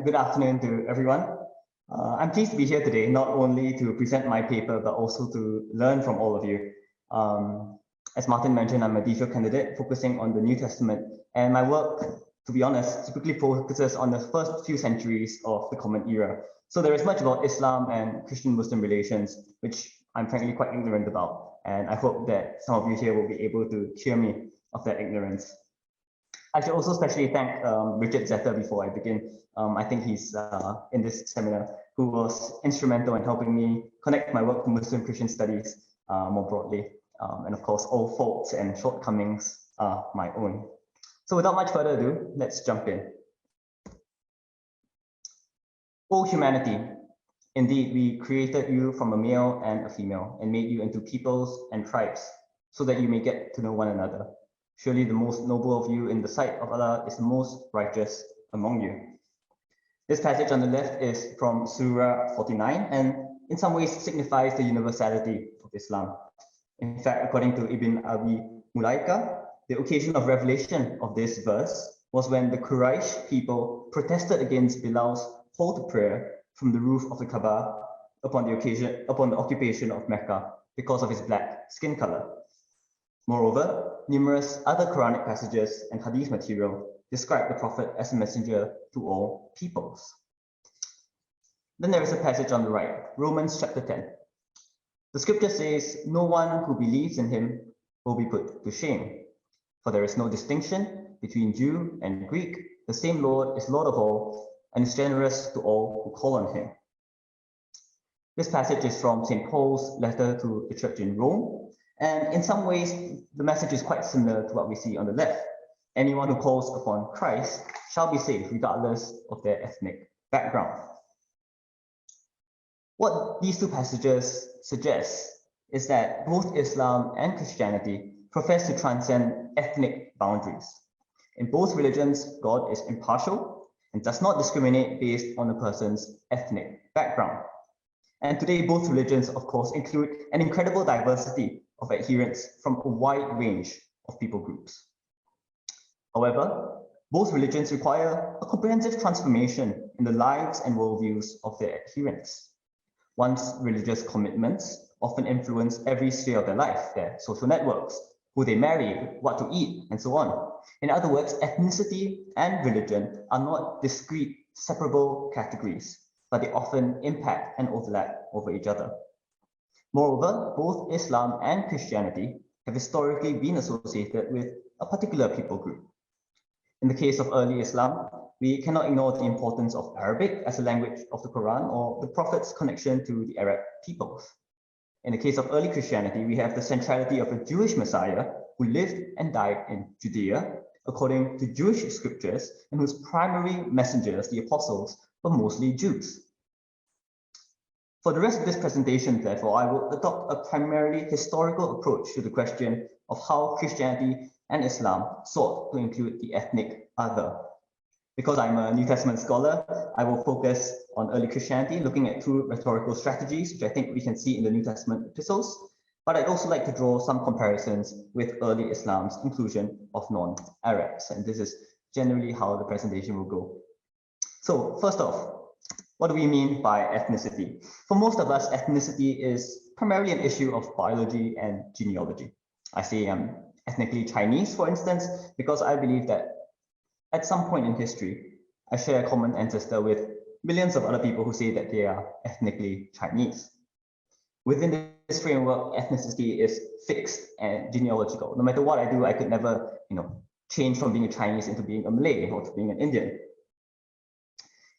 good afternoon to everyone. I'm pleased to be here today, not only to present my paper, but also to learn from all of you. As Martin mentioned, I'm a DPhil candidate focusing on the New Testament, and my work, to be honest, typically focuses on the first few centuries of the Common Era. So there is much about Islam and Christian-Muslim relations, which I'm frankly quite ignorant about, and I hope that some of you here will be able to cure me of that ignorance. I should also especially thank Richard Zetter before I begin. I think he's in this seminar, who was instrumental in helping me connect my work to Muslim Christian studies more broadly. And of course, all faults and shortcomings are my own. So without much further ado, let's jump in. O humanity, indeed, we created you from a male and a female and made you into peoples and tribes so that you may get to know one another. Surely the most noble of you in the sight of Allah is the most righteous among you. This passage on the left is from Surah 49 and in some ways signifies the universality of Islam. In fact, according to Ibn Abi Mulaika, the occasion of revelation of this verse was when the Quraysh people protested against Bilal's call to prayer from the roof of the Kaaba upon the occupation of Mecca because of his black skin color. Moreover, numerous other Quranic passages and hadith material describe the Prophet as a messenger to all peoples. Then there is a passage on the right, Romans chapter 10. The scripture says, "No one who believes in him will be put to shame, for there is no distinction between Jew and Greek. The same Lord is Lord of all and is generous to all who call on him." This passage is from St. Paul's letter to the church in Rome. And in some ways, the message is quite similar to what we see on the left. Anyone who calls upon Christ shall be saved, regardless of their ethnic background. What these two passages suggest is that both Islam and Christianity profess to transcend ethnic boundaries. In both religions, God is impartial and does not discriminate based on a person's ethnic background. And today, both religions, of course, include an incredible diversity of adherents from a wide range of people groups. However, both religions require a comprehensive transformation in the lives and worldviews of their adherents. One's religious commitments often influence every sphere of their life, their social networks, who they marry, what to eat, and so on. In other words, ethnicity and religion are not discrete, separable categories, but they often impact and overlap over each other. Moreover, both Islam and Christianity have historically been associated with a particular people group. In the case of early Islam, we cannot ignore the importance of Arabic as a language of the Quran or the Prophet's connection to the Arab peoples. In the case of early Christianity, we have the centrality of a Jewish Messiah who lived and died in Judea, according to Jewish scriptures, and whose primary messengers, the apostles, were mostly Jews. For the rest of this presentation, therefore, I will adopt a primarily historical approach to the question of how Christianity and Islam sought to include the ethnic other. Because I'm a New Testament scholar, I will focus on early Christianity, looking at two rhetorical strategies, which I think we can see in the New Testament epistles. But I'd also like to draw some comparisons with early Islam's inclusion of non-Arabs. And this is generally how the presentation will go. So first off, what do we mean by ethnicity? For most of us, ethnicity is primarily an issue of biology and genealogy. I say I'm ethnically Chinese, for instance, because I believe that at some point in history, I share a common ancestor with millions of other people who say that they are ethnically Chinese. Within this framework, ethnicity is fixed and genealogical. No matter what I do, I could never, change from being a Chinese into being a Malay or to being an Indian.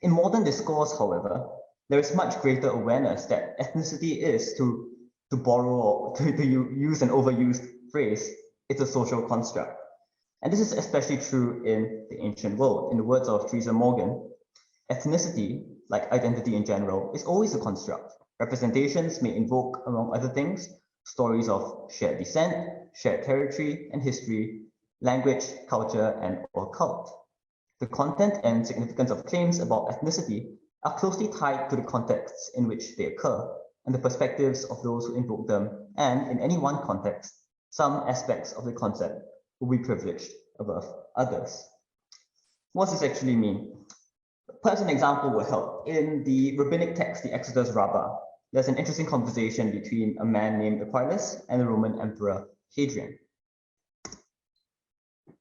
In modern discourse, however, there is much greater awareness that ethnicity is, to borrow or to use an overused phrase, it's a social construct. And this is especially true in the ancient world. In the words of Theresa Morgan, ethnicity, like identity in general, is always a construct. Representations may invoke, among other things, stories of shared descent, shared territory and history, language, culture, and/or cult. The content and significance of claims about ethnicity are closely tied to the contexts in which they occur and the perspectives of those who invoke them, and in any one context, some aspects of the concept will be privileged above others. What does this actually mean? perhaps an example will help. In the rabbinic text, the Exodus Rabbah, there's an interesting conversation between a man named Aquilas and the Roman Emperor Hadrian.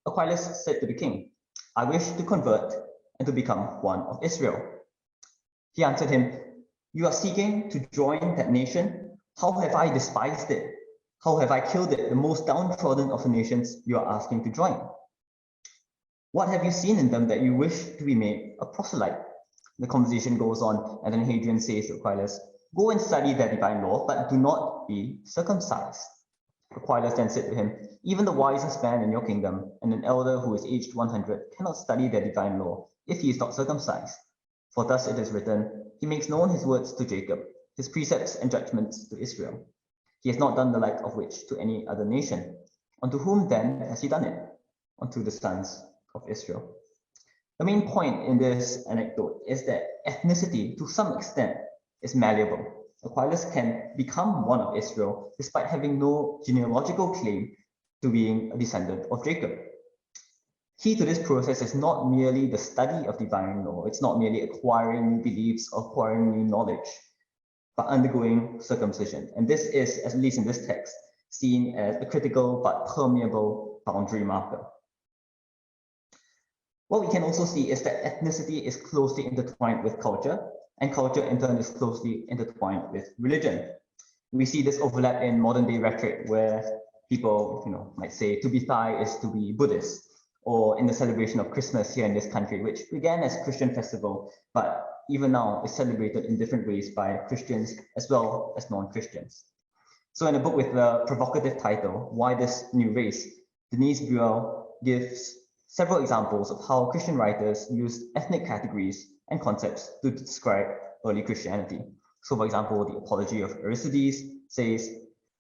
Aquilas said to the king, "I wish to convert and to become one of Israel." He answered him, "You are seeking to join that nation? How have I despised it? How have I killed it, the most downtrodden of the nations you are asking to join? What have you seen in them that you wish to be made a proselyte?" The conversation goes on, and then Hadrian says to Aquilas, "Go and study their divine law, but do not be circumcised." Aquilas then said to him, "Even the wisest man in your kingdom and an elder who is aged 100 cannot study their divine law if he is not circumcised. For thus it is written, he makes known his words to Jacob, his precepts and judgments to Israel. He has not done the like of which to any other nation. Unto whom then has he done it? Unto the sons of Israel." The main point in this anecdote is that ethnicity, to some extent, is malleable. Aquilas can become one of Israel despite having no genealogical claim to being a descendant of Jacob. Key to this process is not merely the study of divine law, it's not merely acquiring new beliefs or acquiring new knowledge, but undergoing circumcision. And this is, at least in this text, seen as a critical but permeable boundary marker. What we can also see is that ethnicity is closely intertwined with culture, and culture in turn is closely intertwined with religion. We see this overlap in modern day rhetoric where people might say to be Thai is to be Buddhist, or in the celebration of Christmas here in this country, which began as a Christian festival, but even now is celebrated in different ways by Christians as well as non-Christians. So in a book with the provocative title, "Why This New Race?", Denise Buell gives several examples of how Christian writers used ethnic categories and concepts to describe early Christianity. So for example, the Apology of Aristides says,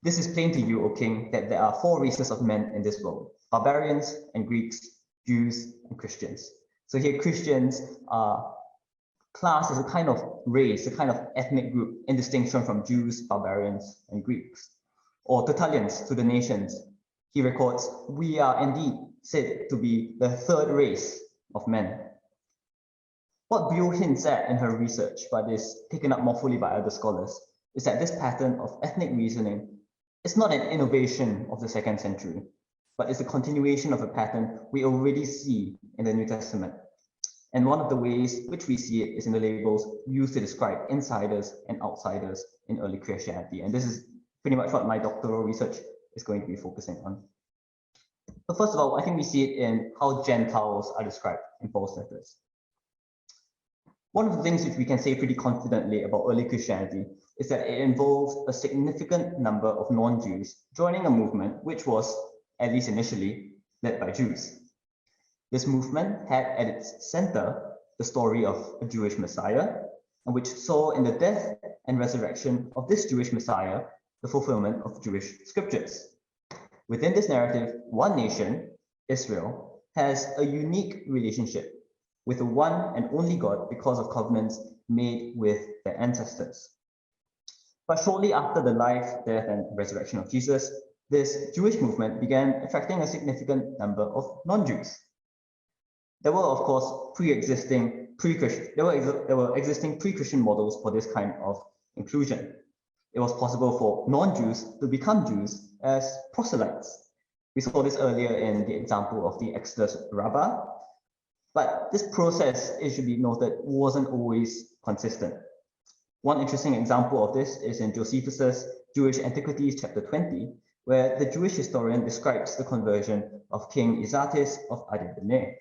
"This is plain to you, O king, that there are 4 races of men in this world, barbarians and Greeks, Jews and Christians." So here Christians are classed as a kind of race, a kind of ethnic group in distinction from Jews, barbarians and Greeks. Or Tertullian's To the Nations, he records, "We are indeed said to be the 3rd race of men." What Buell hints at in her research, but is taken up more fully by other scholars, is that this pattern of ethnic reasoning is not an innovation of the 2nd century, but is a continuation of a pattern we already see in the New Testament. And one of the ways which we see it is in the labels used to describe insiders and outsiders in early Christianity. And this is pretty much what my doctoral research is going to be focusing on. But first of all, I think we see it in how Gentiles are described in Paul's letters. One of the things which we can say pretty confidently about early Christianity is that it involves a significant number of non-Jews joining a movement which was, at least initially, led by Jews. This movement had at its center the story of a Jewish Messiah, and which saw in the death and resurrection of this Jewish Messiah the fulfillment of Jewish scriptures. Within this narrative, one nation, Israel, has a unique relationship with the one and only God because of covenants made with their ancestors. But shortly after the life, death, and resurrection of Jesus, this Jewish movement began attracting a significant number of non-Jews. There were, of course, existing pre-Christian models for this kind of inclusion. It was possible for non-Jews to become Jews as proselytes. We saw this earlier in the example of the Exodus Rabbah. But this process, it should be noted, wasn't always consistent. One interesting example of this is in Josephus's Jewish Antiquities, chapter 20, where the Jewish historian describes the conversion of King Izates of Adebene.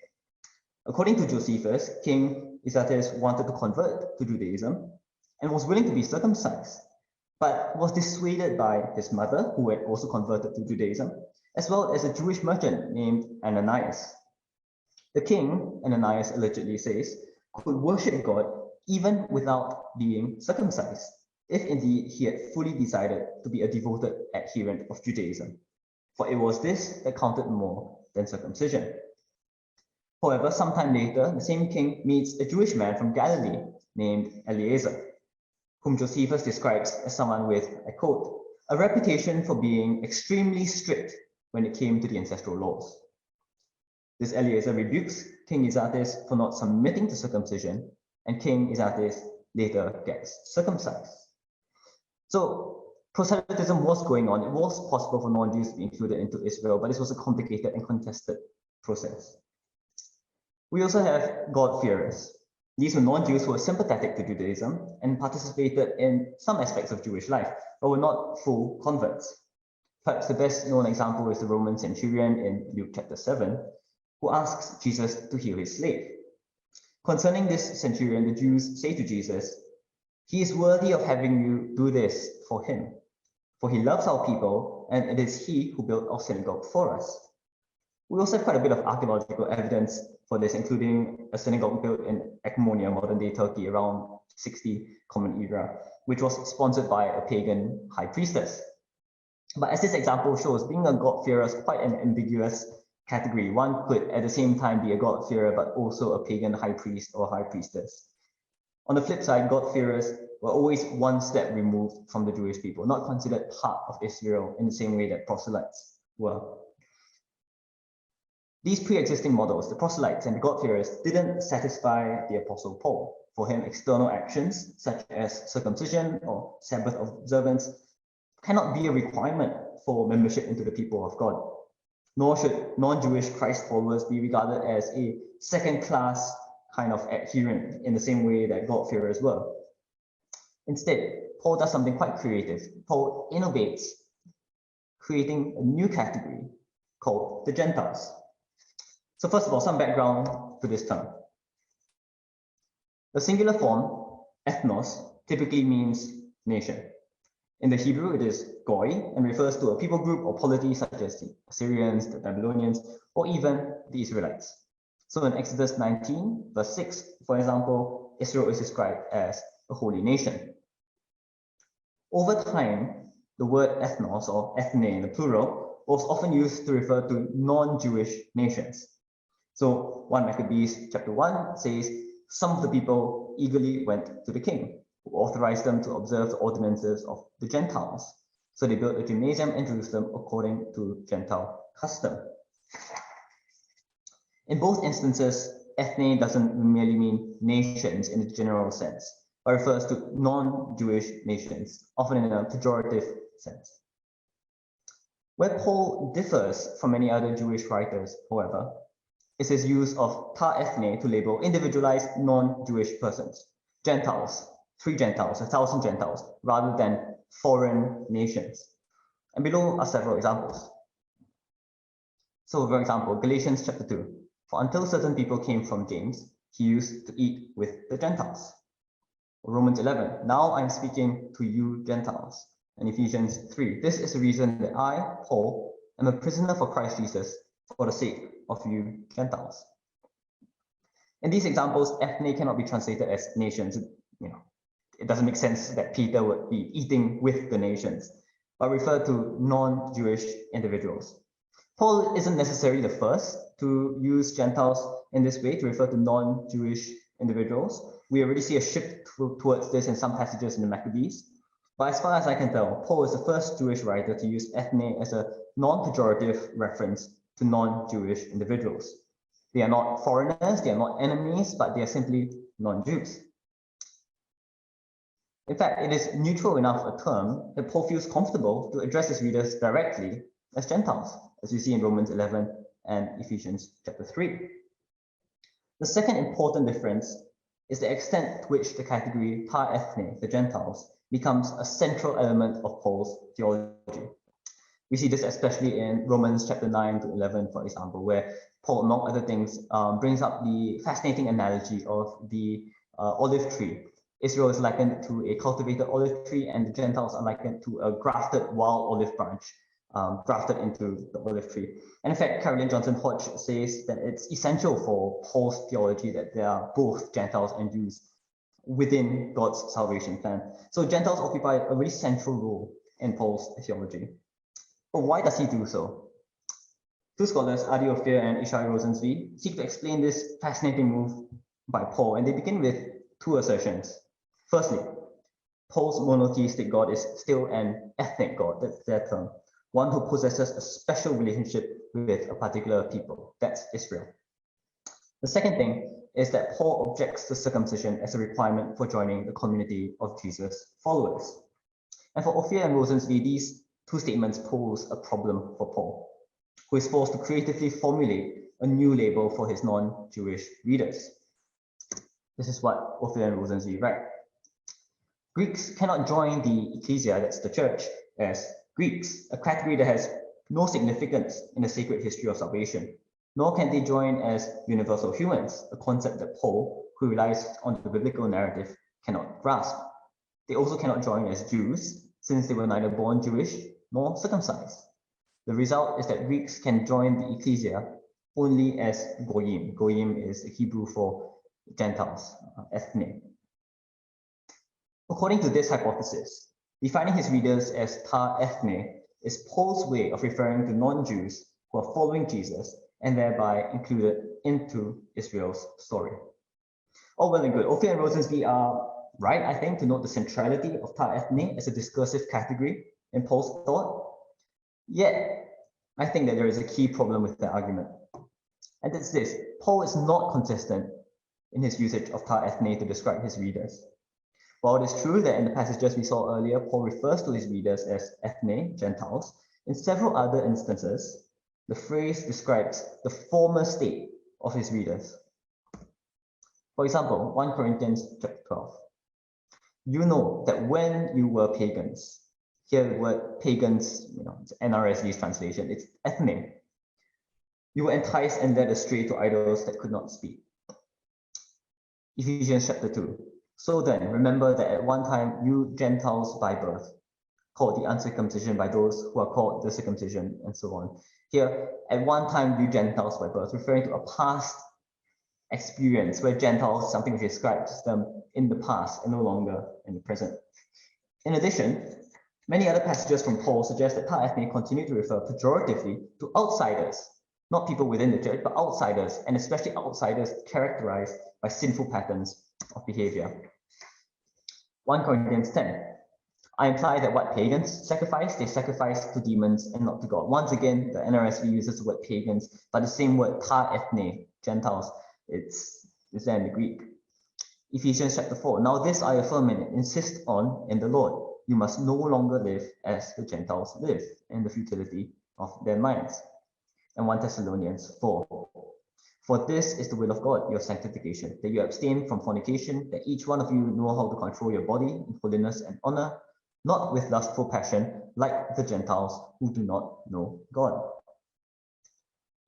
According to Josephus, King Izates wanted to convert to Judaism and was willing to be circumcised, but was dissuaded by his mother, who had also converted to Judaism, as well as a Jewish merchant named Ananias. The king, Ananias allegedly says, could worship God even without being circumcised, if indeed he had fully decided to be a devoted adherent of Judaism, for it was this that counted more than circumcision. However, sometime later, the same king meets a Jewish man from Galilee named Eliezer, whom Josephus describes as someone with, I quote, "a reputation for being extremely strict when it came to the ancestral laws." This Eliezer rebukes King Izates for not submitting to circumcision and King Isatis later gets circumcised. So proselytism was going on. It was possible for non-Jews to be included into Israel, but this was a complicated and contested process. We also have God-fearers. These were non-Jews who were sympathetic to Judaism and participated in some aspects of Jewish life, but were not full converts. Perhaps the best known example is the Roman centurion in Luke chapter 7, who asks Jesus to heal his slave. Concerning this centurion, the Jews say to Jesus, "He is worthy of having you do this for him, for he loves our people, and it is he who built our synagogue for us." We also have quite a bit of archaeological evidence for this, including a synagogue built in Ekmonia, modern-day Turkey, around 60 Common Era, which was sponsored by a pagan high priestess. But as this example shows, being a God-fearer is quite an ambiguous category. One could at the same time be a God-fearer, but also a pagan high priest or high priestess. On the flip side, God-fearers were always one step removed from the Jewish people, not considered part of Israel in the same way that proselytes were. These pre-existing models, the proselytes and the God-fearers, didn't satisfy the Apostle Paul. For him, external actions such as circumcision or Sabbath observance cannot be a requirement for membership into the people of God. Nor should non-Jewish Christ followers be regarded as a second-class kind of adherent in the same way that God-fearers were. Instead, Paul does something quite creative. Paul innovates, creating a new category called the Gentiles. So first of all, some background to this term. The singular form, ethnos, typically means nation. In the Hebrew, it is goy and refers to a people group or polity such as the Assyrians, the Babylonians, or even the Israelites. So in Exodus 19, verse 6, for example, Israel is described as a holy nation. Over time, the word ethnos or ethne in the plural was often used to refer to non-Jewish nations. So 1 Maccabees chapter 1 says, "Some of the people eagerly went to the king, who authorized them to observe the ordinances of the Gentiles. So they built a gymnasium in Jerusalem according to Gentile custom." In both instances, ethne doesn't merely mean nations in the general sense, but refers to non-Jewish nations, often in a pejorative sense. Where Paul differs from many other Jewish writers, however, is his use of ta ethne to label individualized non-Jewish persons, Gentiles, 3 Gentiles, 1,000 Gentiles, rather than foreign nations. And below are several examples. So for example, Galatians chapter 2, "For until certain people came from James, he used to eat with the Gentiles." Romans 11, "Now I'm speaking to you Gentiles." And Ephesians 3, "This is the reason that I, Paul, am a prisoner for Christ Jesus for the sake of you Gentiles." In these examples, ethne cannot be translated as nations. It doesn't make sense that Peter would be eating with the nations, but refer to non-Jewish individuals. Paul isn't necessarily the first to use Gentiles in this way to refer to non-Jewish individuals. We already see a shift towards this in some passages in the Maccabees. But as far as I can tell, Paul is the first Jewish writer to use ethne as a non-pejorative reference to non-Jewish individuals. They are not foreigners, they are not enemies, but they are simply non-Jews. In fact, it is neutral enough a term that Paul feels comfortable to address his readers directly as Gentiles, as we see in Romans 11 and Ephesians chapter 3. The second important difference is the extent to which the category ta ethne, the Gentiles, becomes a central element of Paul's theology. We see this especially in Romans chapter 9 to 11, for example, where Paul, among other things, brings up the fascinating analogy of the olive tree. Israel is likened to a cultivated olive tree, and the Gentiles are likened to a grafted wild olive branch grafted into the olive tree. And in fact, Caroline Johnson Hodge says that it's essential for Paul's theology that there are both Gentiles and Jews within God's salvation plan. So Gentiles occupy a very central role in Paul's theology. But why does he do so? Two scholars, Adi Ophir and Ishai Rosenzweig, seek to explain this fascinating move by Paul, and they begin with 2 assertions. Firstly, Paul's monotheistic God is still an ethnic God, that's their term, one who possesses a special relationship with a particular people, that's Israel. The second thing is that Paul objects to circumcision as a requirement for joining the community of Jesus' followers. And for Ophir and Rosensby, these two statements pose a problem for Paul, who is forced to creatively formulate a new label for his non-Jewish readers. This is what Ophir and Rosensby write. Greeks cannot join the ecclesia, that's the church, as Greeks, a category that has no significance in the sacred history of salvation. Nor can they join as universal humans, a concept that Paul, who relies on the biblical narrative, cannot grasp. They also cannot join as Jews, since they were neither born Jewish nor circumcised. The result is that Greeks can join the ecclesia only as goyim. Goyim is the Hebrew for Gentiles, ethne. According to this hypothesis, defining his readers as ta ethne is Paul's way of referring to non-Jews who are following Jesus and thereby included into Israel's story. All well and good. Ophir and Rosensby are right, I think, to note the centrality of ta ethne as a discursive category in Paul's thought. Yet, I think that there is a key problem with that argument. And it's this: Paul is not consistent in his usage of ta ethne to describe his readers. While it is true that in the passages we saw earlier, Paul refers to his readers as ethne, Gentiles, in several other instances, the phrase describes the former state of his readers. For example, 1 Corinthians chapter 12. You know that when you were pagans, here the word pagans, it's NRSV's translation, it's ethne. You were enticed and led astray to idols that could not speak. Ephesians chapter 2. So then, remember that at one time you Gentiles by birth, called the uncircumcision by those who are called the circumcision, and so on. Here, at one time you Gentiles by birth, referring to a past experience where Gentiles, something which describes them in the past and no longer in the present. In addition, many other passages from Paul suggest that ta ethne continue to refer pejoratively to outsiders, not people within the church, but outsiders, and especially outsiders characterized by sinful patterns of behavior. 1 Corinthians 10. I imply that what pagans sacrifice, they sacrifice to demons and not to God. Once again, the NRSV uses the word pagans, but the same word ta ethne, Gentiles, it's there in the Greek. Ephesians chapter 4. Now this I affirm and insist on in the Lord. You must no longer live as the Gentiles live, in the futility of their minds. And 1 Thessalonians 4. For this is the will of God, your sanctification, that you abstain from fornication, that each one of you know how to control your body in holiness and honor, not with lustful passion, like the Gentiles who do not know God.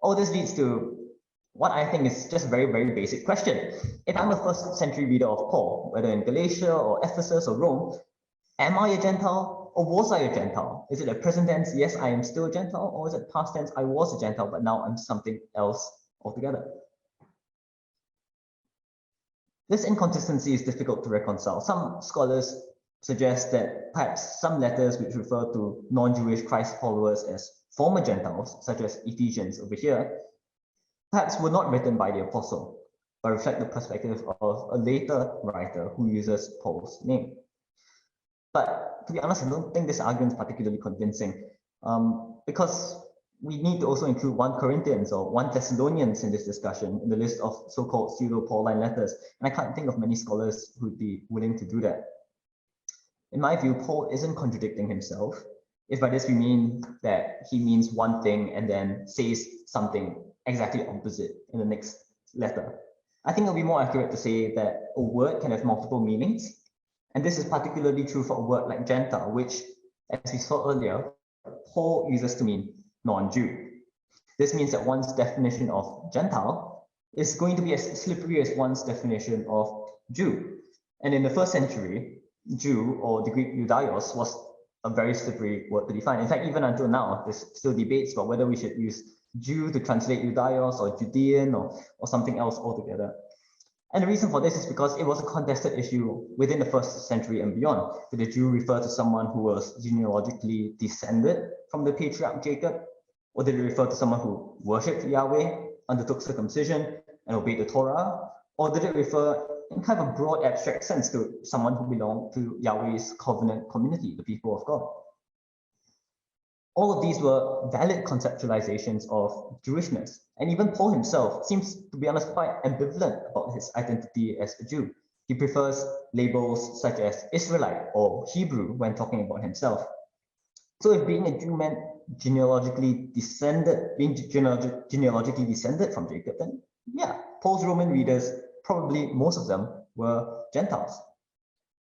All this leads to what I think is just a very, very basic question. If I'm a first century reader of Paul, whether in Galatia or Ephesus or Rome, am I a Gentile or was I a Gentile? Is it a present tense, yes, I am still a Gentile, or is it past tense, I was a Gentile, but now I'm something else altogether? This inconsistency is difficult to reconcile. Some scholars suggest that perhaps some letters which refer to non-Jewish Christ followers as former Gentiles, such as Ephesians over here, perhaps were not written by the apostle, but reflect the perspective of a later writer who uses Paul's name. But to be honest, I don't think this argument is particularly convincing, because we need to also include 1 Corinthians or 1 Thessalonians in this discussion in the list of so-called pseudo-Pauline letters, and I can't think of many scholars who would be willing to do that. In my view, Paul isn't contradicting himself, if by this we mean that he means one thing and then says something exactly opposite in the next letter. I think it would be more accurate to say that a word can have multiple meanings, and this is particularly true for a word like Gentile, which, as we saw earlier, Paul uses to mean non-Jew. This means that one's definition of Gentile is going to be as slippery as one's definition of Jew. And in the first century, Jew, or the Greek Judaios, was a very slippery word to define. In fact, even until now, there's still debates about whether we should use Jew to translate Judaios or Judean or something else altogether. And the reason for this is because it was a contested issue within the first century and beyond. Did a Jew refer to someone who was genealogically descended from the patriarch Jacob? Or did it refer to someone who worshipped Yahweh, undertook circumcision, and obeyed the Torah? Or did it refer in kind of a broad abstract sense to someone who belonged to Yahweh's covenant community, the people of God? All of these were valid conceptualizations of Jewishness. And even Paul himself seems, to be honest, quite ambivalent about his identity as a Jew. He prefers labels such as Israelite or Hebrew when talking about himself. So if being a Jew meant genealogically descended from Jacob, then yeah, Paul's Roman readers, probably most of them, were Gentiles.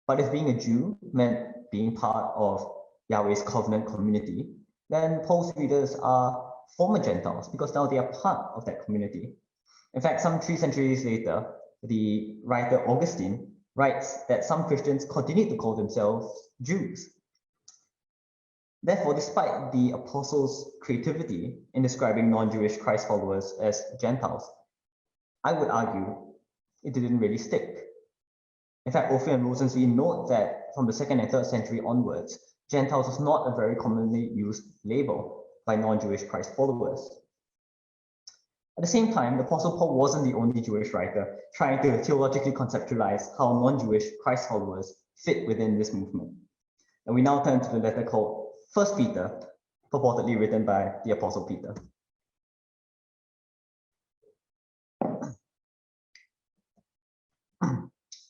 But if being a Jew meant being part of Yahweh's covenant community, then Paul's readers are former Gentiles because now they are part of that community. In fact, some 3 centuries later, the writer Augustine writes that some Christians continue to call themselves Jews. Therefore, despite the apostles' creativity in describing non-Jewish Christ followers as Gentiles, I would argue it didn't really stick. In fact, Ophir and Rosenswein note that from the 2nd and 3rd century onwards, Gentiles was not a very commonly used label by non-Jewish Christ followers. At the same time, the Apostle Paul wasn't the only Jewish writer trying to theologically conceptualize how non-Jewish Christ followers fit within this movement. And we now turn to the letter called 1 Peter, purportedly written by the Apostle Peter.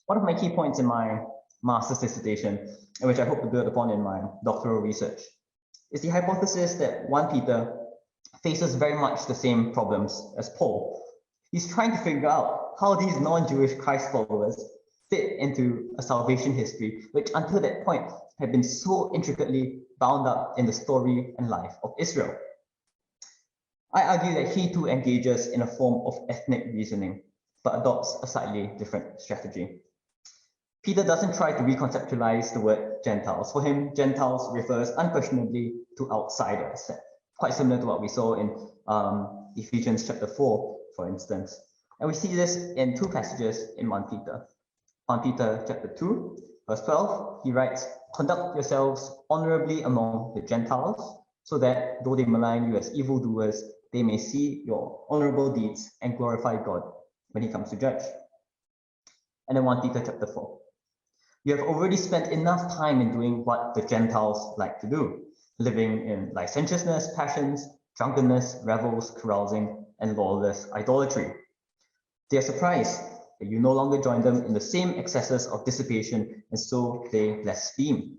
One of my key points in my master's dissertation, and which I hope to build upon in my doctoral research, is the hypothesis that 1 Peter faces very much the same problems as Paul. He's trying to figure out how these non-Jewish Christ followers fit into a salvation history, which until that point had been so intricately bound up in the story and life of Israel. I argue that he too engages in a form of ethnic reasoning, but adopts a slightly different strategy. Peter doesn't try to reconceptualize the word Gentiles. For him, Gentiles refers unquestionably to outsiders, quite similar to what we saw in Ephesians chapter 4, for instance. And we see this in 2 passages in 1 Peter. 1 Peter chapter 2, verse 12, he writes, "Conduct yourselves honorably among the Gentiles, so that though they malign you as evildoers, they may see your honorable deeds and glorify God when he comes to judge." And then 1 Peter chapter 4. "You have already spent enough time in doing what the Gentiles like to do, living in licentiousness, passions, drunkenness, revels, carousing, and lawless idolatry. They are surprised that you no longer join them in the same excesses of dissipation, and so they blaspheme."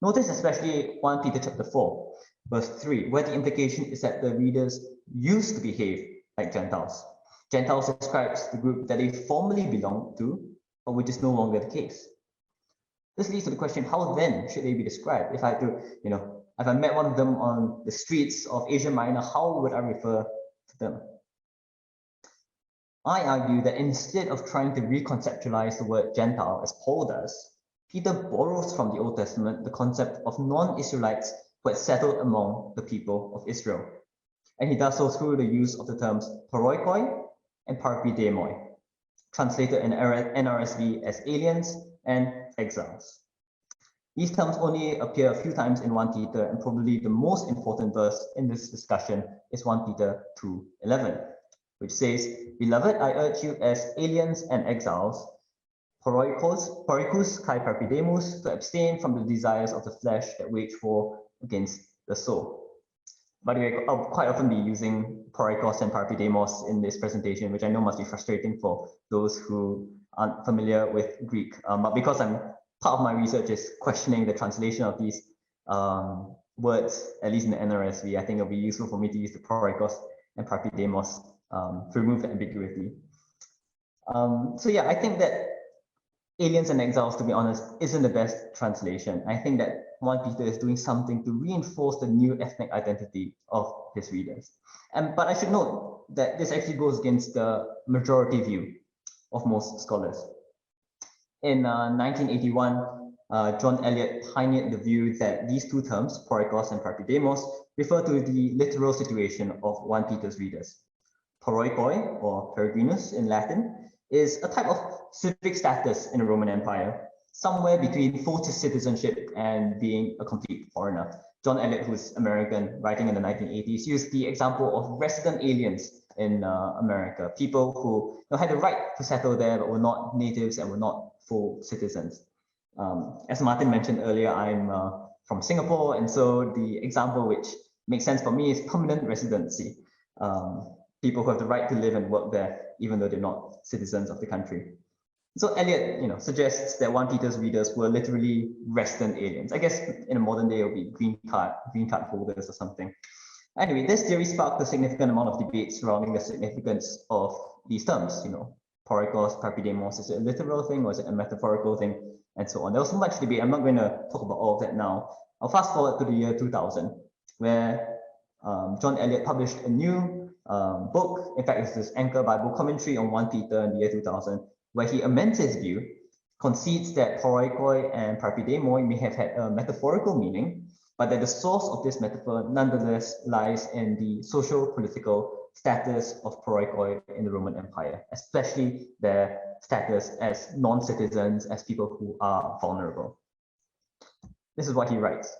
Notice especially 1 Peter chapter 4, verse 3, where the implication is that the readers used to behave like Gentiles. Gentiles describes the group that they formerly belonged to, but which is no longer the case. This leads to the question, how then should they be described? If I had to, if I met one of them on the streets of Asia Minor, how would I refer to them? I argue that instead of trying to reconceptualize the word Gentile as Paul does, Peter borrows from the Old Testament the concept of non-Israelites who had settled among the people of Israel. And he does so through the use of the terms paroikoi and parpidemoi, translated in NRSV as aliens and exiles. These terms only appear a few times in 1 Peter, and probably the most important verse in this discussion is 1 Peter 2:11, which says, "Beloved, I urge you as aliens and exiles, porikus kai parpidemus, to abstain from the desires of the flesh that wage war against the soul." By the way, I'll quite often be using porikos and parpidemos in this presentation, which I know must be frustrating for those who aren't familiar with Greek. But because part of my research is questioning the translation of these words, at least in the NRSV, I think it'll be useful for me to use the porikos and parpidemos to remove the ambiguity. So yeah, I think that aliens and exiles, to be honest, isn't the best translation. I think that 1 Peter is doing something to reinforce the new ethnic identity of his readers. But I should note that this actually goes against the majority view of most scholars. In 1981, John Eliot pioneered the view that these two terms, porikos and parpidemos, refer to the literal situation of 1 Peter's readers. Poroikoi, or peregrinus in Latin, is a type of civic status in the Roman Empire, somewhere between full citizenship and being a complete foreigner. John Eliot, who's American, writing in the 1980s, used the example of resident aliens in America, people who had the right to settle there but were not natives and were not full citizens. As Martin mentioned earlier, I'm from Singapore, and so the example which makes sense for me is permanent residency. People who have the right to live and work there, even though they're not citizens of the country. So Eliot, suggests that 1 Peter's readers were literally resident aliens. I guess in a modern day, it would be green card holders or something. Anyway, this theory sparked a significant amount of debate surrounding the significance of these terms. Porikos, Perpetramos, is it a literal thing or is it a metaphorical thing, and so on. There was so much debate. I'm not going to talk about all of that now. I'll fast forward to the year 2000, where John Eliot published a new book. In fact, it's this Anchor Bible commentary on 1 Peter in the year 2000, where he amends his view, concedes that porikoi and parpidemoi may have had a metaphorical meaning, but that the source of this metaphor nonetheless lies in the social political status of porikoi in the Roman Empire, especially their status as non-citizens, as people who are vulnerable. This is what he writes.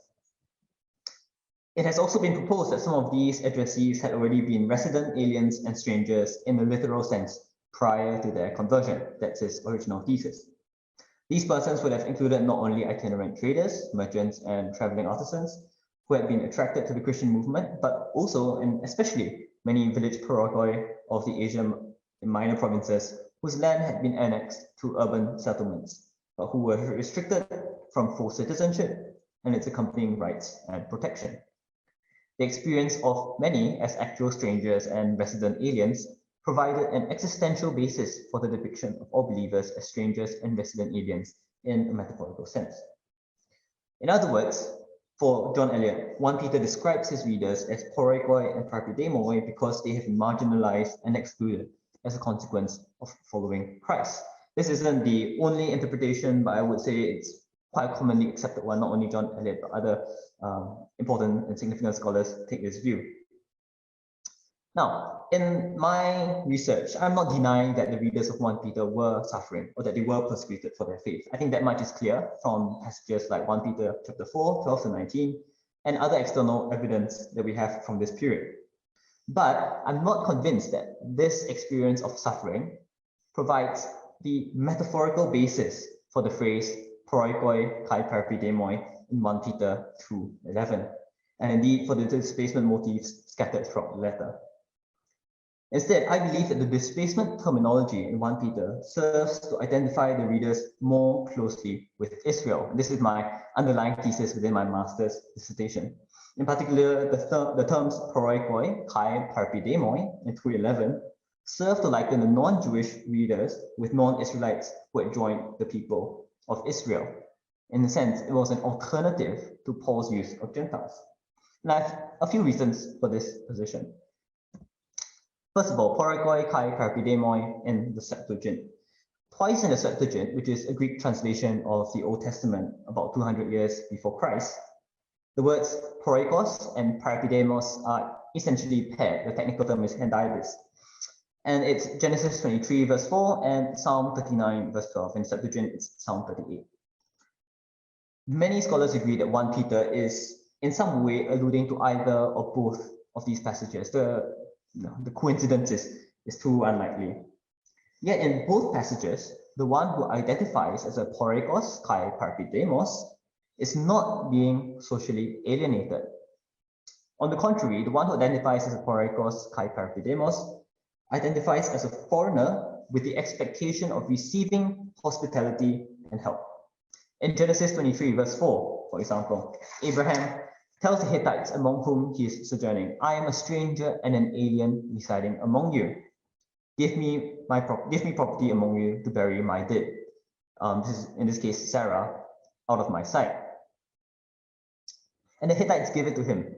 It has also been proposed that some of these addressees had already been resident aliens and strangers in the literal sense prior to their conversion. That's his original thesis. These persons would have included not only itinerant traders, merchants, and traveling artisans who had been attracted to the Christian movement, but also and especially many village porikoi of the Asian minor provinces whose land had been annexed to urban settlements, but who were restricted from full citizenship and its accompanying rights and protection. The experience of many as actual strangers and resident aliens provided an existential basis for the depiction of all believers as strangers and resident aliens in a metaphorical sense. In other words, for John Eliot, 1 Peter describes his readers as porikoi and parpidemoi because they have been marginalized and excluded as a consequence of following Christ. This isn't the only interpretation, but I would say it's quite a commonly accepted one. Not only John Eliot, but other important and significant scholars take this view. Now, in my research, I'm not denying that the readers of 1 Peter were suffering or that they were persecuted for their faith. I think that much is clear from passages like 1 Peter chapter 4, 12 to 19, and other external evidence that we have from this period. But I'm not convinced that this experience of suffering provides the metaphorical basis for the phrase porikoi kai parpidemoi in 1 Peter 2:11, and indeed for the displacement motifs scattered throughout the letter. Instead, I believe that the displacement terminology in 1 Peter serves to identify the readers more closely with Israel. And this is my underlying thesis within my master's dissertation. In particular, the terms porikoi, kai, parpidemoi in 2:11 serve to liken the non-Jewish readers with non-Israelites who had joined the people of Israel. In a sense, it was an alternative to Paul's use of Gentiles. And I have a few reasons for this position. First of all, porikoi kai parpidemoi in the Septuagint. Twice in the Septuagint, which is a Greek translation of the Old Testament about 200 years before Christ, the words porikos and parpidemos are essentially paired. The technical term is hendiadys. And it's Genesis 23 verse 4 and Psalm 39 verse 12. In Septuagint, it's Psalm 38. Many scholars agree that 1 Peter is in some way alluding to either or both of these passages. The coincidence is too unlikely. Yet in both passages, the one who identifies as a porikos kai parpidemos is not being socially alienated. On the contrary, the one who identifies as a porikos kai parpidemos identifies as a foreigner with the expectation of receiving hospitality and help. In Genesis 23 verse 4, for example, Abraham tells the Hittites among whom he is sojourning, I am a stranger and an alien residing among you. Give me property among you to bury my dead. This is, in this case, Sarah, out of my sight. And the Hittites give it to him.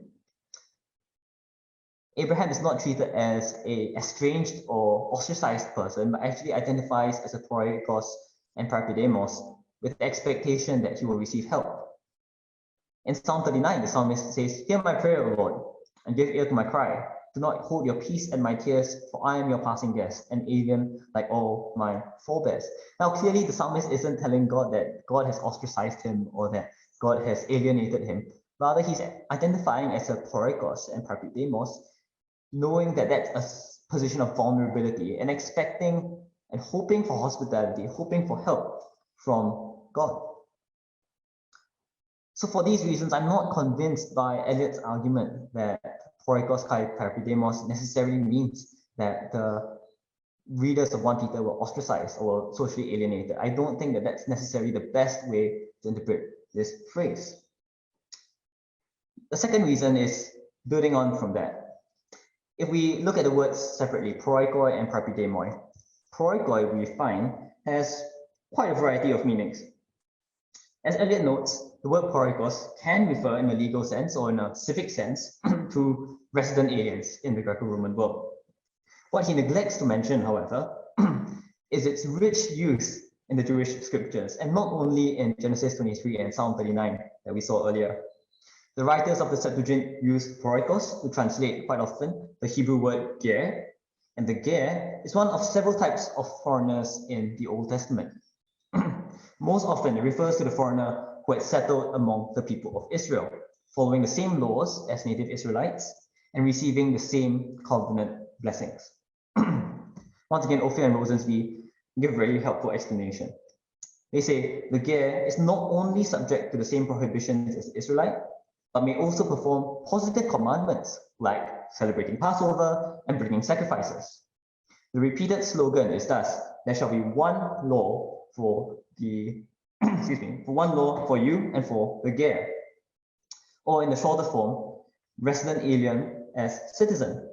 Abraham is not treated as a estranged or ostracized person, but actually identifies as a porikos and parpidemos with the expectation that he will receive help. In Psalm 39, the psalmist says, hear my prayer, O Lord, and give ear to my cry. Do not hold your peace and my tears, for I am your passing guest, an alien like all my forebears. Now, clearly, the psalmist isn't telling God that God has ostracized him or that God has alienated him. Rather, he's identifying as a porikos and parpidemos, knowing that that's a position of vulnerability and expecting and hoping for hospitality, hoping for help from God. So for these reasons, I'm not convinced by Eliot's argument that Porikos kai Perpetramos necessarily means that the readers of 1 Peter were ostracized or socially alienated. I don't think that that's necessarily the best way to interpret this phrase. The second reason is building on from that. If we look at the words separately, proikoi and parapidemoi, proikoi we find has quite a variety of meanings. As Eliot notes, the word proikos can refer in a legal sense or in a civic sense to resident aliens in the Greco-Roman world. What he neglects to mention, however, is its rich use in the Jewish scriptures, and not only in Genesis 23 and Psalm 39 that we saw earlier. The writers of the Septuagint use proikos to translate quite often the Hebrew word ger, and the ger is one of several types of foreigners in the Old Testament. Most often, it refers to the foreigner who had settled among the people of Israel, following the same laws as native Israelites and receiving the same covenant blessings. Once again, Ophir and Rosensby give a very helpful explanation. They say the ger is not only subject to the same prohibitions as the Israelite, but may also perform positive commandments like celebrating Passover and bringing sacrifices. The repeated slogan is thus, there shall be one law for the, one law for you and for the ger. Or in the shorter form, resident alien as citizen.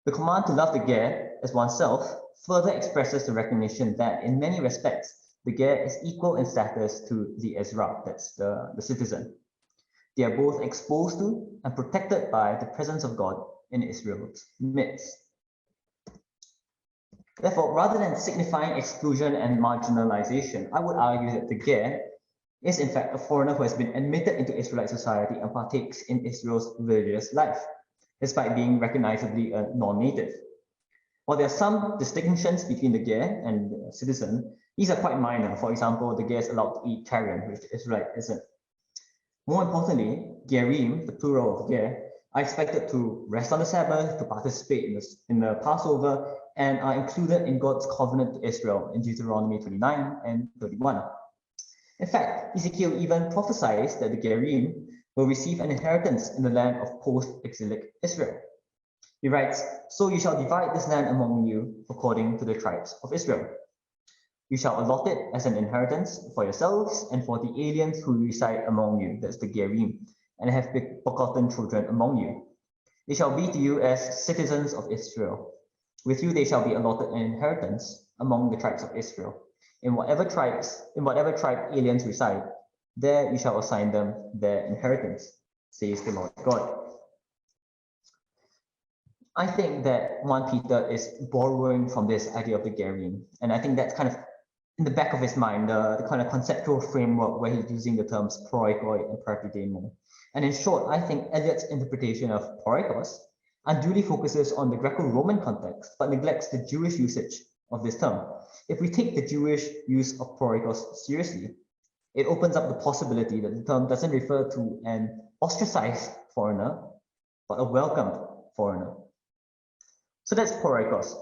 The command to love the ger as oneself further expresses the recognition that in many respects, the ger is equal in status to the Ezra, that's the citizen. They are both exposed to and protected by the presence of God in Israel's midst. Therefore, rather than signifying exclusion and marginalization, I would argue that the ger is in fact a foreigner who has been admitted into Israelite society and partakes in Israel's religious life, despite being recognizably a non-native. While there are some distinctions between the ger and the citizen, these are quite minor. For example, the ger is allowed to eat carrion, which the Israelite isn't. More importantly, gerim, the plural of ger, are expected to rest on the Sabbath, to participate in the Passover, and are included in God's covenant to Israel in Deuteronomy 29 and 31. In fact, Ezekiel even prophesies that the gerim will receive an inheritance in the land of post-exilic Israel. He writes, so you shall divide this land among you according to the tribes of Israel. You shall allot it as an inheritance for yourselves and for the aliens who reside among you, that's the gerim, and have begotten children among you. They shall be to you as citizens of Israel. With you they shall be allotted an inheritance among the tribes of Israel. In whatever tribe aliens reside, there you shall assign them their inheritance, says the Lord God. I think that 1 Peter is borrowing from this idea of the gerim, and I think that's kind of in the back of his mind, the kind of conceptual framework where he's using the terms proikoi and parapidemon. And in short, I think Eliot's interpretation of proikos unduly focuses on the Greco-Roman context, but neglects the Jewish usage of this term. If we take the Jewish use of proikos seriously, it opens up the possibility that the term doesn't refer to an ostracized foreigner, but a welcomed foreigner. So that's proikos.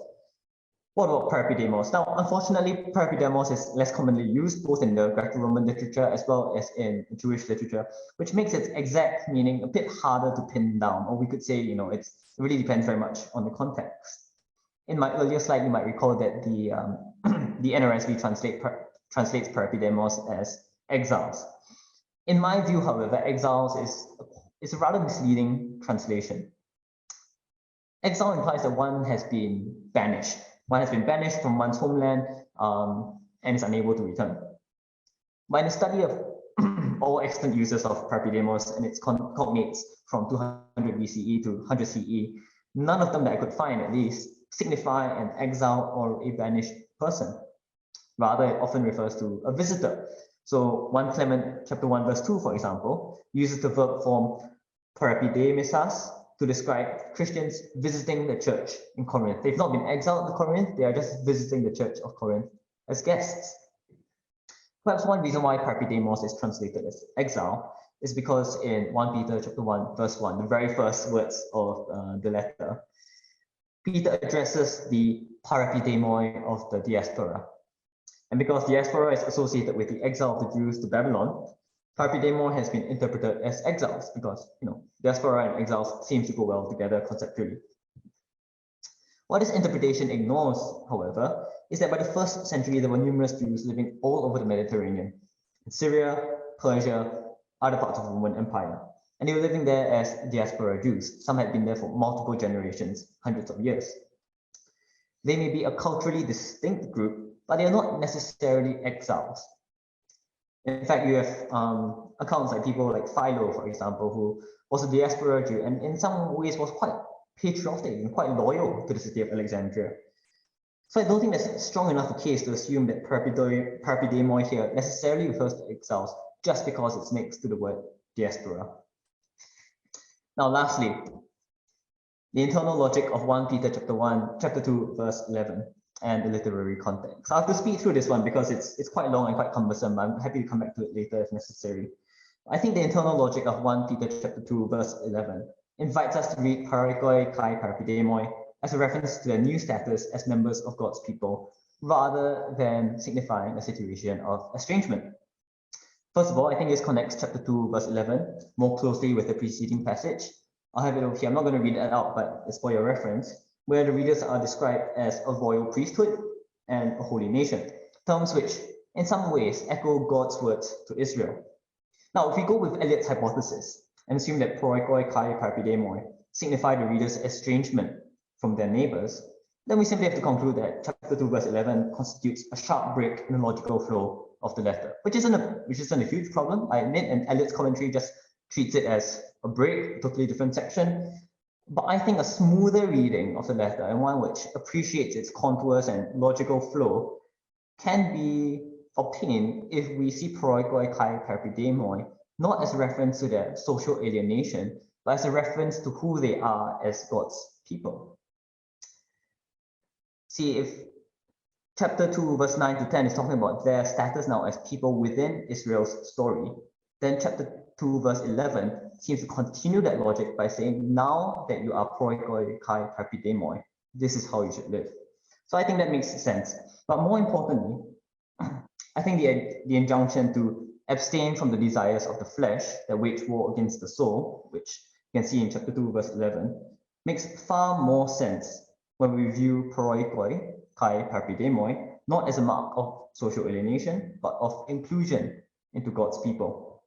What about parapidemos? Now, unfortunately, parapidemos is less commonly used both in the Greco-Roman literature as well as in Jewish literature, which makes its exact meaning a bit harder to pin down, or we could say, it really depends very much on the context. In my earlier slide, you might recall that the NRSV translates parapidemos as exiles. In my view, however, exiles is a rather misleading translation. Exile implies that one has been banished. One has been banished from one's homeland and is unable to return. But in the study of all extant uses of parapidemos and its cognates from 200 BCE to 100 CE, none of them that I could find at least signify an exile or a banished person. Rather, it often refers to a visitor. So 1 Clement chapter 1 verse 2, for example, uses the verb form parapidemesas to describe Christians visiting the church in Corinth. They've not been exiled to Corinth, they are just visiting the church of Corinth as guests. Perhaps one reason why parapidemos is translated as exile is because in 1 Peter chapter 1 verse 1, the very first words of the letter, Peter addresses the parapidemoi of the diaspora. And because diaspora is associated with the exile of the Jews to Babylon, Perpetramos has been interpreted as exiles because, diaspora and exiles seems to go well together conceptually. What this interpretation ignores, however, is that by the 1st century, there were numerous Jews living all over the Mediterranean, in Syria, Persia, other parts of the Roman Empire. And they were living there as diaspora Jews. Some had been there for multiple generations, hundreds of years. They may be a culturally distinct group, but they are not necessarily exiles. In fact, you have accounts like people like Philo, for example, who was a diaspora Jew and in some ways was quite patriotic and quite loyal to the city of Alexandria. So I don't think that's strong enough a case to assume that Perpetramos here necessarily refers to exiles just because it's next to the word diaspora. Now, lastly, the internal logic of 1 Peter chapter 2, verse 11, and the literary context. So I have to speed through this one because it's quite long and quite cumbersome. I'm happy to come back to it later if necessary. I think the internal logic of 1 Peter chapter 2, verse 11 invites us to read parikoi kai perpetramos as a reference to their new status as members of God's people, rather than signifying a situation of estrangement. First of all, I think this connects chapter 2, verse 11 more closely with the preceding passage. I'll have it over here. I'm not going to read it out, but it's for your reference, where the readers are described as a royal priesthood and a holy nation, terms which in some ways echo God's words to Israel. Now, if we go with Eliot's hypothesis and assume that proikoi kai perpetramos signify the reader's estrangement from their neighbors, then we simply have to conclude that chapter 2, verse 11 constitutes a sharp break in the logical flow of the letter, which isn't a huge problem, I admit, and Eliot's commentary just treats it as a break, a totally different section. But I think a smoother reading of the letter, and one which appreciates its contours and logical flow, can be obtained if we see proikoi kai perpetramos not as a reference to their social alienation, but as a reference to who they are as God's people. See, if chapter 2, verse 9 to 10 is talking about their status now as people within Israel's story, then chapter 2, verse 11 seems to continue that logic by saying, now that you are proikoi kai perpetramos, this is how you should live. So I think that makes sense. But more importantly, I think the injunction to abstain from the desires of the flesh that wage war against the soul, which you can see in chapter 2, verse 11, makes far more sense when we view proikoi kai perpetramos not as a mark of social alienation, but of inclusion into God's people.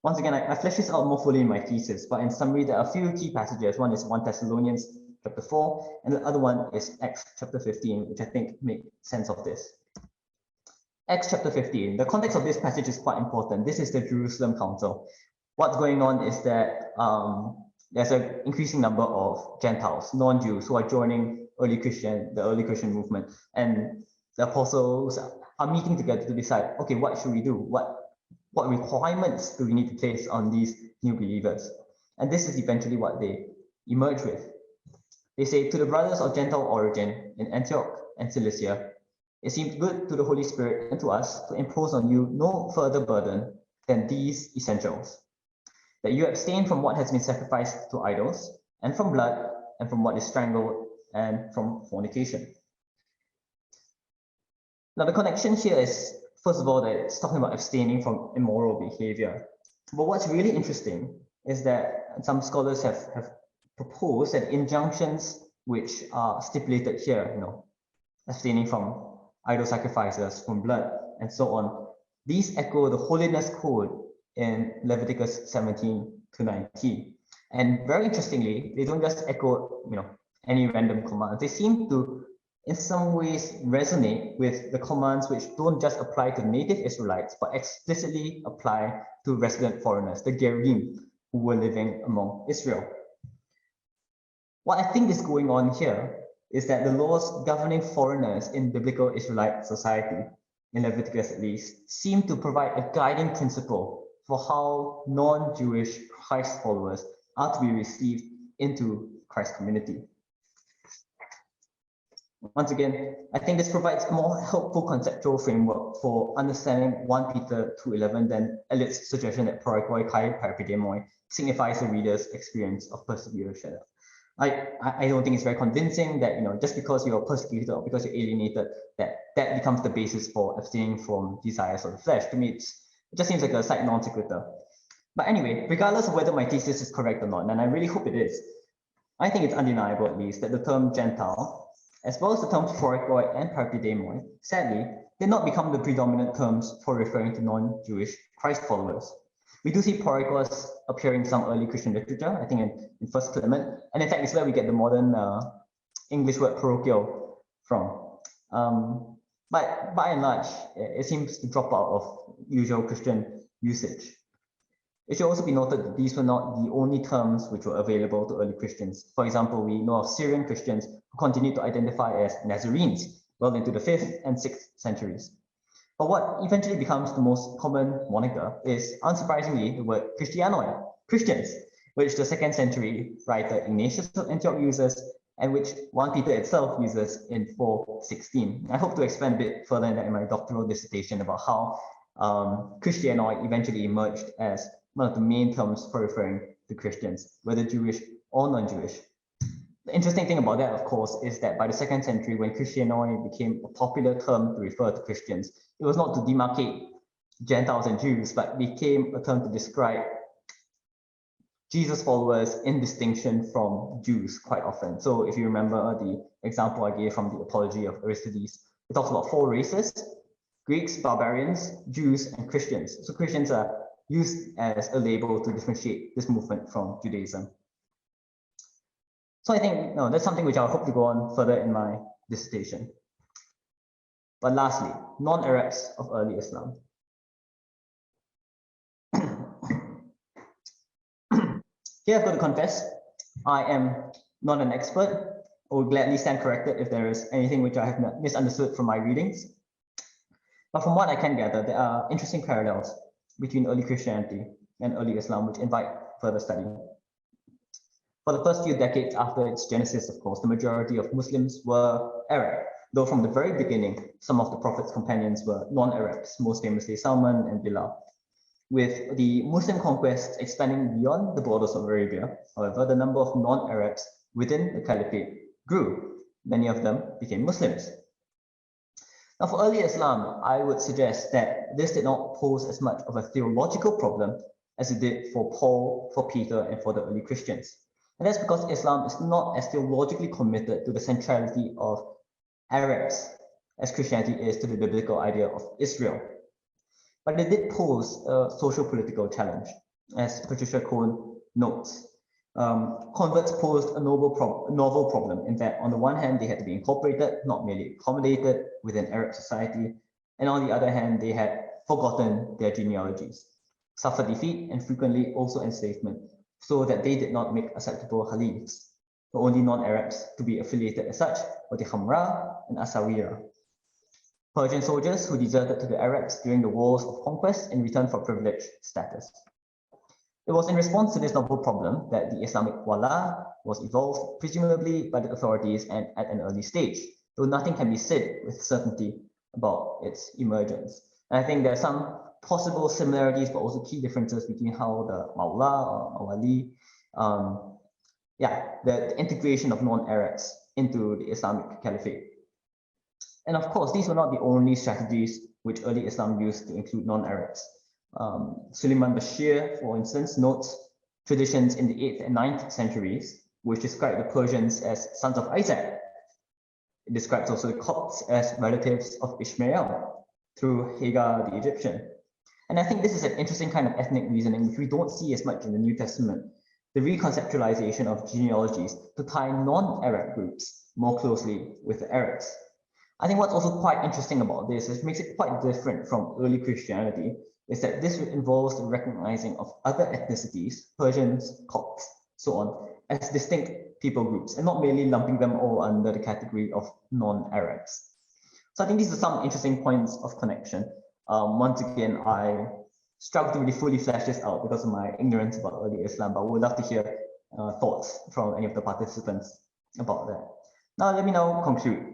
Once again, I flesh this out more fully in my thesis, but in summary, there are a few key passages. One is 1 Thessalonians chapter 4, and the other one is Acts chapter 15, which I think make sense of this. Acts chapter 15, the context of this passage is quite important. This is the Jerusalem Council. What's going on is that there's an increasing number of Gentiles, non-Jews, who are joining the early Christian movement. And the apostles are meeting together to decide, okay, what should we do? What requirements do we need to place on these new believers? And this is eventually what they emerge with. They say, to the brothers of Gentile origin in Antioch and Cilicia, it seemed good to the Holy Spirit and to us to impose on you no further burden than these essentials: that you abstain from what has been sacrificed to idols, and from blood, and from what is strangled, and from fornication. Now, the connection here is, first of all, that it's talking about abstaining from immoral behavior. But what's really interesting is that some scholars have proposed that injunctions which are stipulated here, abstaining from idol sacrifices, from blood, and so on, these echo the holiness code in Leviticus 17 to 19. And very interestingly, they don't just echo, any random commands. They seem to, in some ways, resonate with the commands which don't just apply to native Israelites, but explicitly apply to resident foreigners, the Gerim, who were living among Israel. What I think is going on here is that the laws governing foreigners in biblical Israelite society, in Leviticus at least, seem to provide a guiding principle for how non-Jewish Christ followers are to be received into Christ's community. Once again, I think this provides a more helpful conceptual framework for understanding 1 Peter 2:11 than Eliot's suggestion that proikoi kai perpetramos signifies the reader's experience of persecution. I don't think it's very convincing that just because you're persecuted or because you're alienated, that becomes the basis for abstaining from desires of the flesh. To me, It just seems like a side non sequitur. But anyway, regardless of whether my thesis is correct or not, and I really hope it is, I think it's undeniable at least that the term Gentile, as well as the terms Porikoi and Perpetramos, sadly, did not become the predominant terms for referring to non-Jewish Christ followers. We do see Porikos appearing in some early Christian literature, I think in First Clement, and in fact, it's where we get the modern English word parochial from. But by and large, it seems to drop out of usual Christian usage. It should also be noted that these were not the only terms which were available to early Christians. For example, we know of Syrian Christians who continued to identify as Nazarenes well into the 5th and 6th centuries. But what eventually becomes the most common moniker is, unsurprisingly, the word Christianoi, Christians, which the 2nd century writer Ignatius of Antioch uses, and which 1 Peter itself uses in 4:16. I hope to expand a bit further in that in my doctoral dissertation about how Christianoi eventually emerged as one of the main terms for referring to Christians, whether Jewish or non-Jewish. The interesting thing about that, of course, is that by the 2nd century, when Christianoi became a popular term to refer to Christians, it was not to demarcate Gentiles and Jews, but became a term to describe Jesus followers in distinction from Jews quite often. So if you remember the example I gave from the Apology of Aristides, it talks about 4 races: Greeks, barbarians, Jews, and Christians. So Christians are used as a label to differentiate this movement from Judaism. So I think that's something which I hope to go on further in my dissertation. But lastly, non-Arabs of early Islam. Here I've got to confess, I am not an expert. I will gladly stand corrected if there is anything which I have misunderstood from my readings. But from what I can gather, there are interesting parallels between early Christianity and early Islam, which invite further study. For the first few decades after its genesis, of course, the majority of Muslims were Arab, though from the very beginning, some of the Prophet's companions were non-Arabs, most famously Salman and Bilal. With the Muslim conquests expanding beyond the borders of Arabia, however, the number of non-Arabs within the Caliphate grew. Many of them became Muslims. Now, for early Islam, I would suggest that this did not pose as much of a theological problem as it did for Paul, for Peter, and for the early Christians. And that's because Islam is not as theologically committed to the centrality of Arabs as Christianity is to the biblical idea of Israel. But it did pose a social political challenge, as Patricia Cohn notes. Converts posed a novel problem in that on the one hand, they had to be incorporated, not merely accommodated within Arab society, and on the other hand, they had forgotten their genealogies, suffered defeat, and frequently also enslavement, so that they did not make acceptable Khalifs. The only non-Arabs to be affiliated as such were the Hamra and Asawira, Persian soldiers who deserted to the Arabs during the wars of conquest in return for privileged status. It was in response to this novel problem that the Islamic wala was evolved, presumably by the authorities and at an early stage, though nothing can be said with certainty about its emergence. And I think there are some possible similarities, but also key differences between how the Mawla or Mawali, the integration of non-Arabs into the Islamic Caliphate. And of course, these were not the only strategies which early Islam used to include non-Arabs. Suleiman Bashir, for instance, notes traditions in the 8th and 9th centuries, which describe the Persians as sons of Isaac. It describes also the Copts as relatives of Ishmael through Hagar the Egyptian. And I think this is an interesting kind of ethnic reasoning, which we don't see as much in the New Testament, the reconceptualization of genealogies to tie non-Arab groups more closely with the Arabs. I think what's also quite interesting about this, which makes it quite different from early Christianity, is that this involves the recognizing of other ethnicities, Persians, Copts, so on, as distinct people groups, and not merely lumping them all under the category of non-Arabs. So I think these are some interesting points of connection. Once again, I struggle to really fully flesh this out because of my ignorance about early Islam, but would love to hear thoughts from any of the participants about that. Now, let me now conclude.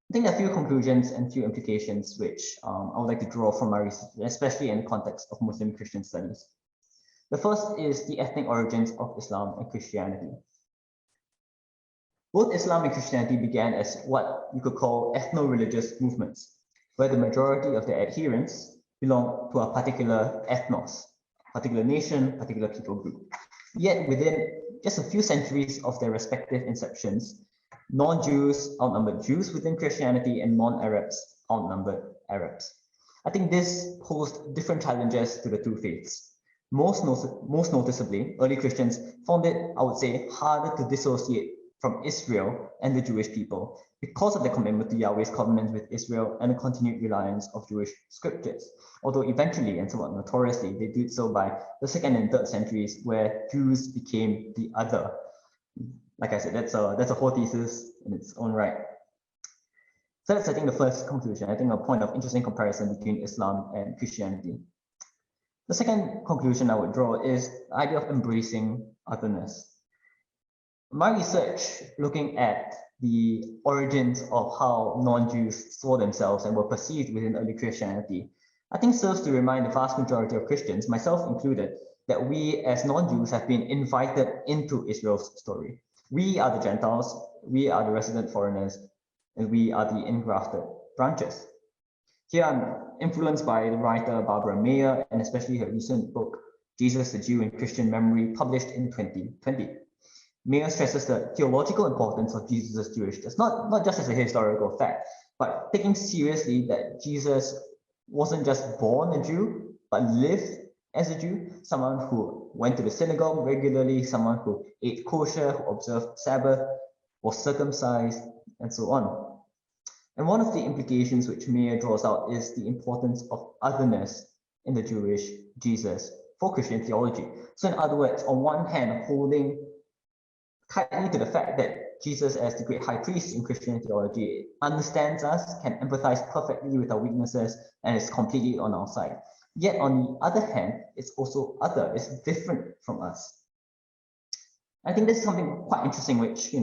I think there are a few conclusions and few implications which I would like to draw from my research, especially in the context of Muslim Christian studies. The first is the ethnic origins of Islam and Christianity. Both Islam and Christianity began as what you could call ethno-religious movements, where the majority of their adherents belong to a particular ethnos, particular nation, particular people group. Yet within just a few centuries of their respective inceptions, non-Jews outnumbered Jews within Christianity and non-Arabs outnumbered Arabs. I think this posed different challenges to the two faiths. Most noticeably, early Christians found it, I would say, harder to dissociate from Israel and the Jewish people because of the commitment to Yahweh's covenant with Israel and the continued reliance of Jewish scriptures. Although eventually and somewhat notoriously, they did so by the 2nd and 3rd centuries, where Jews became the other. Like I said, that's a whole thesis in its own right. So that's, I think, the first conclusion. I think a point of interesting comparison between Islam and Christianity. The second conclusion I would draw is the idea of embracing otherness. My research looking at the origins of how non-Jews saw themselves and were perceived within early Christianity, I think serves to remind the vast majority of Christians, myself included, that we as non-Jews have been invited into Israel's story. We are the Gentiles, we are the resident foreigners, and we are the engrafted branches. Here I'm influenced by the writer Barbara Mayer, and especially her recent book, Jesus the Jew in Christian Memory, published in 2020. Mayer stresses the theological importance of Jesus' Jewishness, not just as a historical fact, but taking seriously that Jesus wasn't just born a Jew, but lived as a Jew, someone who went to the synagogue regularly, someone who ate kosher, who observed Sabbath, was circumcised, and so on. And one of the implications which Mayer draws out is the importance of otherness in the Jewish Jesus for Christian theology. So in other words, on one hand, holding tightly to the fact that Jesus, as the great high priest in Christian theology, understands us, can empathize perfectly with our weaknesses, and is completely on our side. Yet on the other hand, it's also other, it's different from us. I think this is something quite interesting, which,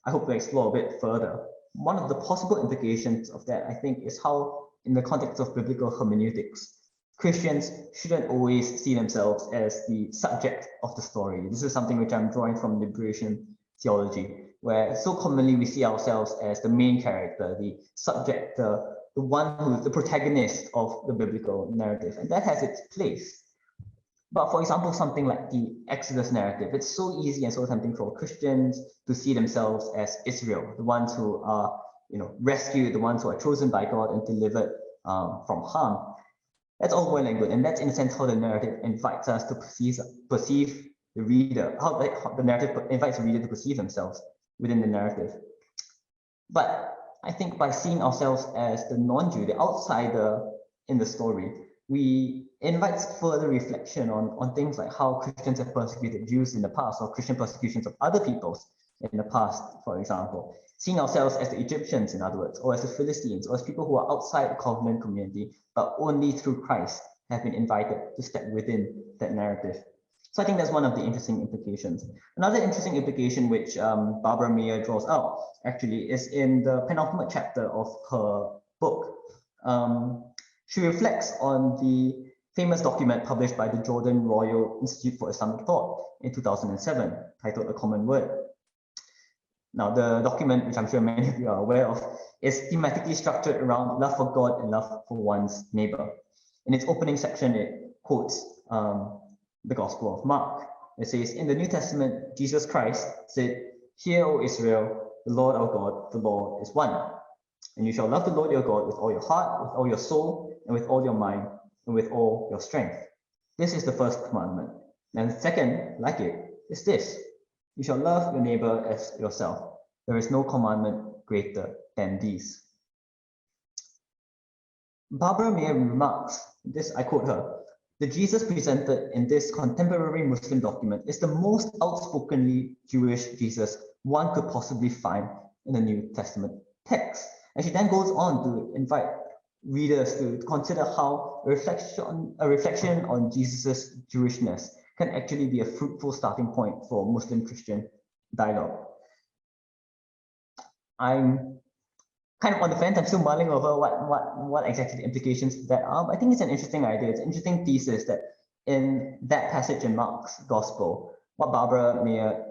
I hope to explore a bit further. One of the possible implications of that, I think, is how, in the context of biblical hermeneutics, Christians shouldn't always see themselves as the subject of the story. This is something which I'm drawing from liberation theology, where so commonly we see ourselves as the main character, the subject, the one who's the protagonist of the biblical narrative, and that has its place. But for example, something like the Exodus narrative, it's so easy and so tempting for Christians to see themselves as Israel, the ones who are, rescued, the ones who are chosen by God and delivered from harm. That's all well and good, and that's in a sense how the narrative invites us to perceive the reader, how the narrative invites the reader to perceive themselves within the narrative. But I think by seeing ourselves as the non-Jew, the outsider in the story, we invites further reflection on things like how Christians have persecuted Jews in the past, or Christian persecutions of other peoples in the past, for example. Seeing ourselves as the Egyptians, in other words, or as the Philistines, or as people who are outside the covenant community, but only through Christ have been invited to step within that narrative. So I think that's one of the interesting implications. Another interesting implication which Barbara Mayer draws out, actually, is in the penultimate chapter of her book. She reflects on the famous document published by the Jordan Royal Institute for Islamic Thought in 2007, titled A Common Word. Now, the document, which I'm sure many of you are aware of, is thematically structured around love for God and love for one's neighbor. In its opening section, it quotes the Gospel of Mark. It says, in the New Testament, Jesus Christ said, "Hear, O Israel, the Lord our God, the Lord is one. And you shall love the Lord your God with all your heart, with all your soul, and with all your mind, and with all your strength. This is the first commandment. And the second, like it, is this: you shall love your neighbor as yourself. There is no commandment greater than these." Barbara Mayer remarks, this I quote her, "The Jesus presented in this contemporary Muslim document is the most outspokenly Jewish Jesus one could possibly find in the New Testament text." And she then goes on to invite readers to consider how a reflection on Jesus's Jewishness can actually be a fruitful starting point for Muslim-Christian dialogue. I'm kind of on the fence. I'm still mulling over what exactly the implications of that are, but I think it's an interesting idea. It's an interesting thesis that in that passage in Mark's Gospel, what Barbara Mayer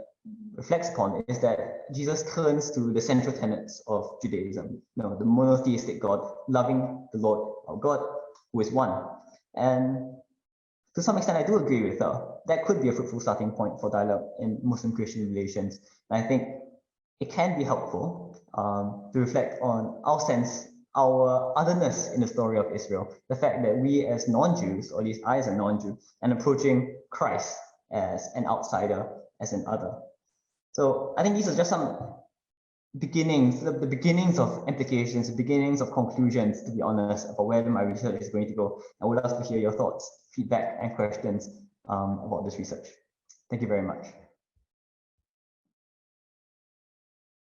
reflects upon is that Jesus turns to the central tenets of Judaism, the monotheistic God, loving the Lord our God, who is one, And to some extent, I do agree with her. That could be a fruitful starting point for dialogue in Muslim-Christian relations. And I think it can be helpful to reflect on our sense, our otherness in the story of Israel. The fact that we as non-Jews, or at least I as a non-Jew, and approaching Christ as an outsider, as an other. So I think these are just some beginnings, the beginnings of implications, the beginnings of conclusions, to be honest, about where my research is going to go. I would love to hear your thoughts, feedback, and questions about this research. Thank you very much.